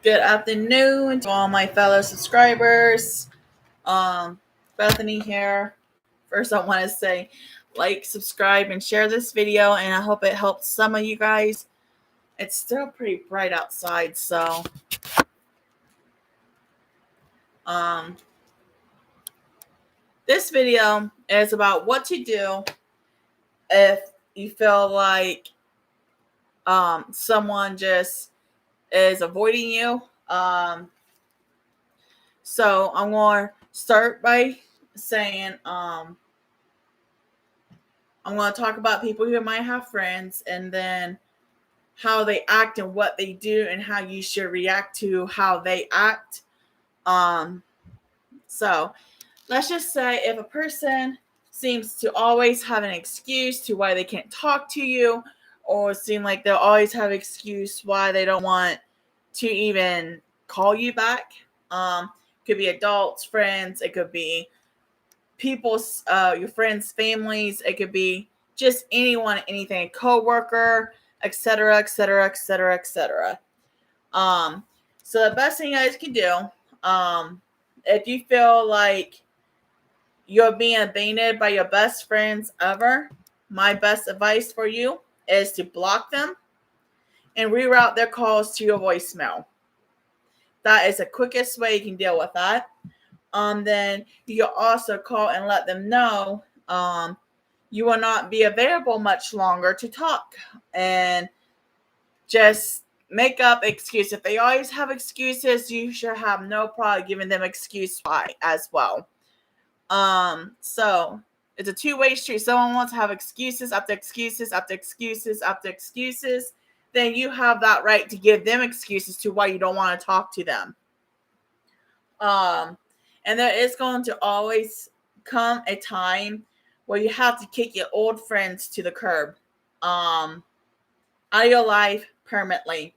Good afternoon to all my fellow subscribers. Bethany here. First, I want to say like, subscribe, and share this video, and I hope it helps some of you guys. It's still pretty bright outside, so this video is about what to do if you feel like someone just is avoiding you. So I'm going to start by saying I'm going to talk about people who might have friends, and then how they act and what they do, and how you should react to how they act. So let's just say if a person seems to always have an excuse to why they can't talk to you, or seem like they'll always have an excuse why they don't want to even call you back. Could be adults, friends, it could be people's your friends' families, it could be just anyone, anything, a coworker, etc., etc., etc., etc. So the best thing you guys can do, if you feel like you're being abandoned by your best friends ever, my best advice for you is to block them and reroute their calls to your voicemail. That is the quickest way you can deal with that. Then you can also call and let them know you will not be available much longer to talk, and just make up excuse. If they always have excuses, you should have no problem giving them excuse why as well. So it's a two-way street. Someone wants to have excuses after excuses after excuses after excuses, then you have that right to give them excuses to why you don't want to talk to them. And there is going to always come a time where you have to kick your old friends to the curb, out of your life permanently.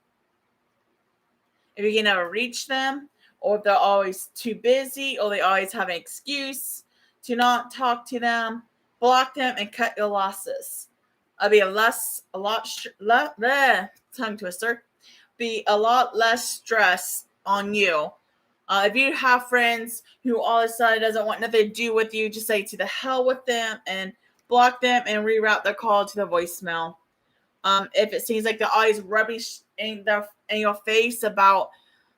If you can never reach them, or if they're always too busy, or they always have an excuse to not talk to them, block them and cut your losses. Tongue twister. Be a lot less stress on you. If you have friends who all of a sudden doesn't want nothing to do with you, just say to the hell with them and block them and reroute their call to the voicemail. If it seems like they're always rubbish in your face about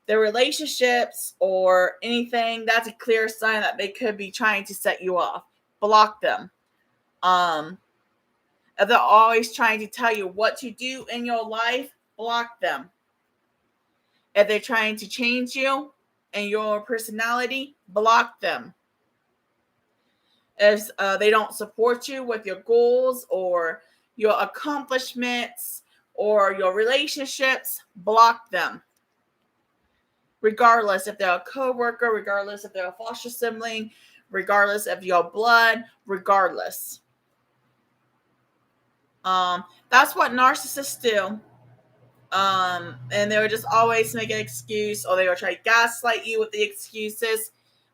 their relationships or anything, that's a clear sign that they could be trying to set you off. Block them. If they're always trying to tell you what to do in your life, block them. If they're trying to change you and your personality, block them. If they don't support you with your goals or your accomplishments or your relationships, block them. Regardless if they're a coworker, regardless if they're a foster sibling, regardless of your blood, regardless. That's what narcissists do. And they would just always make an excuse, or they will try to gaslight you with the excuses.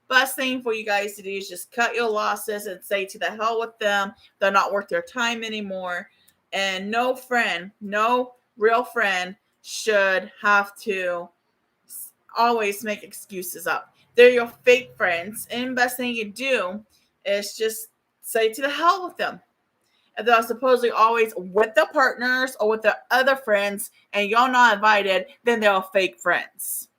Best thing for you guys to do is just cut your losses and say to the hell with them. They're not worth your time anymore. And no friend, no real friend should have to always make excuses up. They're your fake friends. And best thing you do is just say to the hell with them. If they're supposedly always with their partners or with their other friends and you're not invited, then they're fake friends.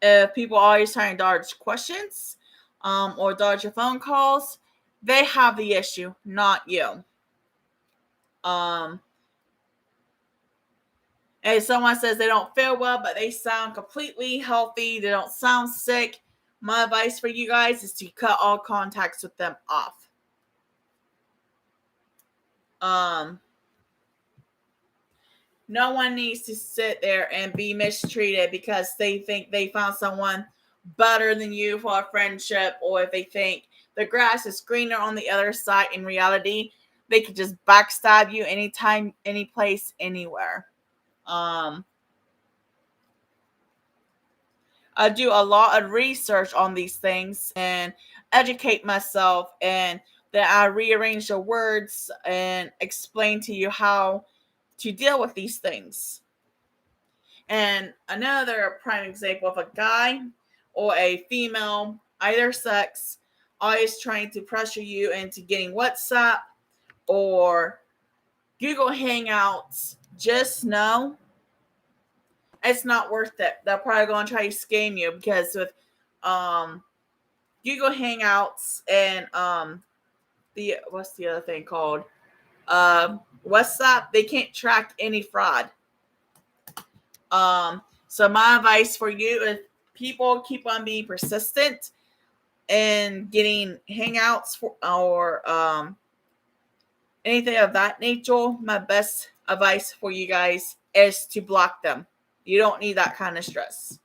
If people are always trying to dodge questions or dodge your phone calls, they have the issue, not you. And someone says they don't feel well, but they sound completely healthy, they don't sound sick, my advice for you guys is to cut all contacts with them off. No one needs to sit there and be mistreated because they think they found someone better than you for a friendship, or if they think the grass is greener on the other side. In reality, they could just backstab you anytime, any place, anywhere. I do a lot of research on these things and educate myself, and then I rearrange the words and explain to you how to deal with these things. And another prime example of a guy or a female, either sex, always trying to pressure you into getting WhatsApp or Google Hangouts, just know it's not worth it. They're probably going to try to scam you because with Google Hangouts and the what's the other thing called? WhatsApp, they can't track any fraud. So my advice for you, if people keep on being persistent and getting hangouts or anything of that nature, my best advice for you guys is to block them. You don't need that kind of stress.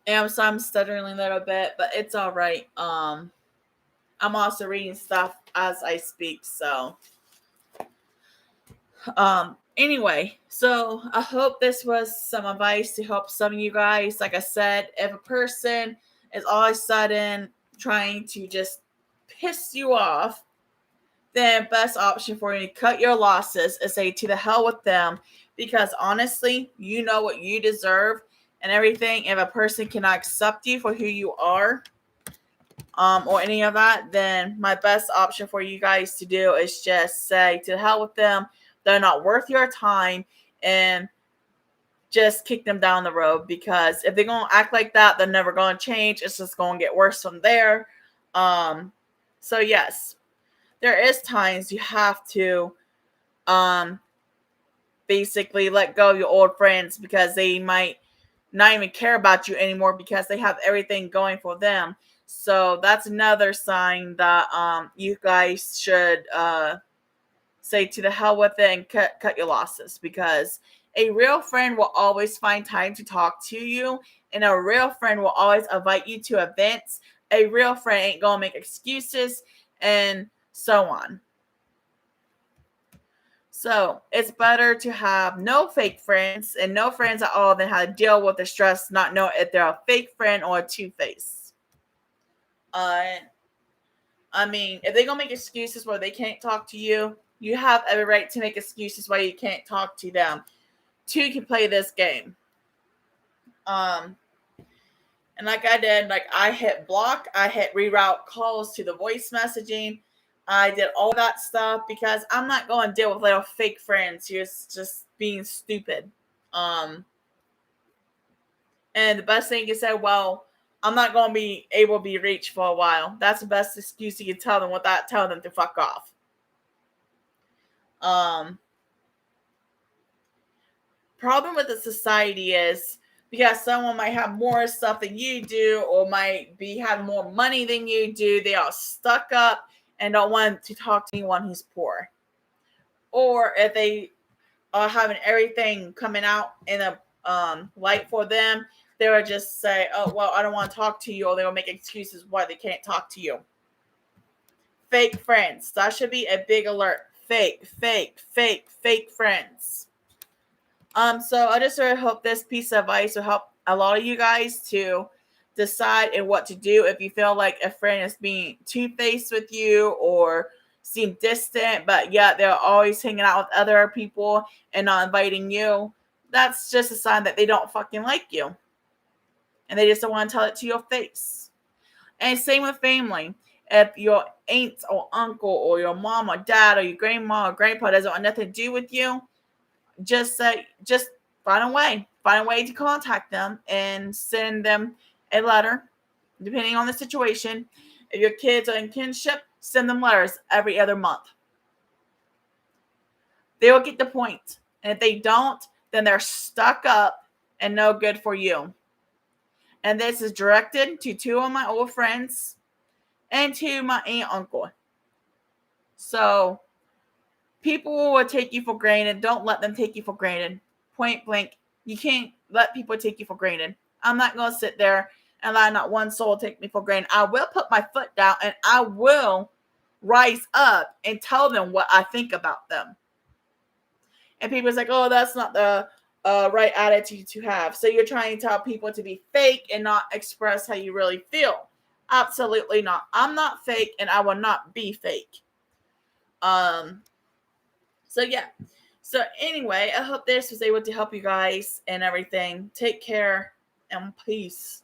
And so I'm stuttering a little bit, but it's all right. I'm also reading stuff as I speak, so anyway, so I hope this was some advice to help some of you guys. Like I said, if a person is all of a sudden trying to just piss you off, then best option for you to cut your losses is say to the hell with them, because honestly, you know what you deserve and everything. If a person cannot accept you for who you are, or any of that, then my best option for you guys to do is just say to the hell with them. They're not worth your time, and just kick them down the road, because if they're going to act like that, they're never going to change. It's just going to get worse from there. So yes, there is times you have to basically let go of your old friends, because they might not even care about you anymore because they have everything going for them. So that's another sign that you guys should say to the hell with it and cut your losses, because a real friend will always find time to talk to you, and a real friend will always invite you to events. A real friend ain't gonna make excuses and so on. So it's better to have no fake friends and no friends at all than how to deal with the stress, not know if they're a fake friend or a two-face. I mean, if they're gonna make excuses where they can't talk to you, you have every right to make excuses why you can't talk to them. Two can play this game. And like I did, like I hit block, I hit reroute calls to the voice messaging. I did all that stuff because I'm not going to deal with little fake friends who's just being stupid. And the best thing you say, well, I'm not going to be able to be reached for a while. That's the best excuse you can tell them without telling them to fuck off. Problem with the society is because someone might have more stuff than you do, or might be having more money than you do, they are stuck up and don't want to talk to anyone who's poor. Or if they are having everything coming out in a light for them, they will just say, oh, well, I don't want to talk to you, or they will make excuses why they can't talk to you. Fake friends. That should be a big alert. Fake friends. So I just really hope this piece of advice will help a lot of you guys to decide and what to do if you feel like a friend is being two-faced with you or seem distant, but yet they're always hanging out with other people and not inviting you. That's just a sign that they don't fucking like you. And they just don't want to tell it to your face. And same with family. If your aunt or uncle or your mom or dad or your grandma or grandpa doesn't want nothing to do with you, just find a way to contact them and send them a letter, depending on the situation. If your kids are in kinship, send them letters every other month. They will get the point. And if they don't, then they're stuck up and no good for you. And this is directed to two of my old friends and to my aunt and uncle. So people will take you for granted. Don't let them take you for granted. Point blank. You can't let people take you for granted. I'm not going to sit there and let not one soul take me for granted. I will put my foot down and I will rise up and tell them what I think about them. And people's like, oh, that's not the right attitude to have. So you're trying to tell people to be fake and not express how you really feel. Absolutely not. I'm not fake and I will not be fake. So yeah. So anyway, I hope this was able to help you guys and everything. Take care and peace.